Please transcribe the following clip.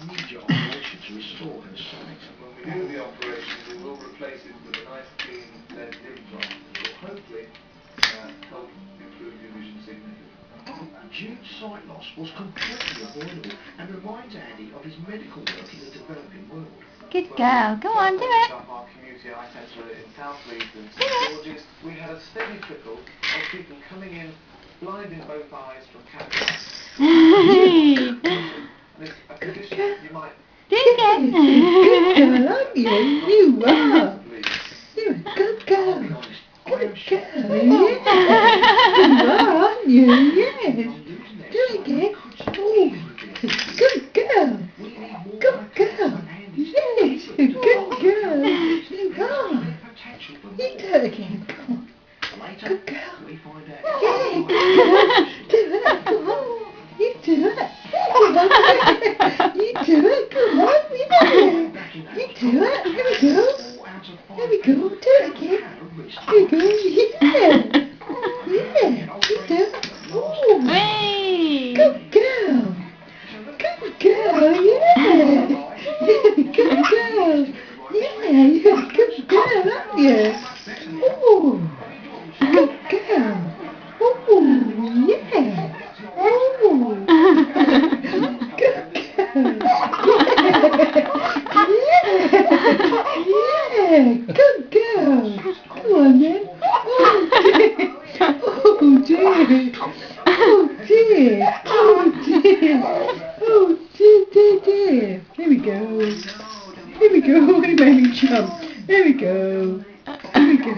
immediate operation to restore her sight. When we do the operation, we will replace it with a nice clean lens implant that will hopefully help improve your vision significantly. Jude's sight loss was completely avoidable and reminds Andy of his medical work in the developing world. Good girl. Go on, do it. Our community eye centre in South Leeds and St George's, we had a steady trickle of people coming in blind in both eyes from cataracts. And it's a condition you might... Do it again. Good girl, aren't you? You are. You're a good girl. Good girl, yeah. You are, aren't you? Yes. Do it again. Oh, good girl. Good girl. Yes, good girl. You are. You do it again. Come on. Good girl. Yeah, good girl. Do it. Come on. You do it. Come on. You do it. Come on. Yeah. You do it. Here we go. Here we go. Do it again. Here we go. Yeah. Yeah. You do it. Ooh. Whee! Good girl. Good girl. Yeah. Good girl. Yeah. You're a good girl, aren't you? Ooh. Good girl. Ooh. Yeah. Ooh. Good girl. Yeah. Good girl. Come on then. Oh dear. Oh dear. Oh dear. Oh dear. Here we go. Here we go. He made me jump. Here we go. Here we go.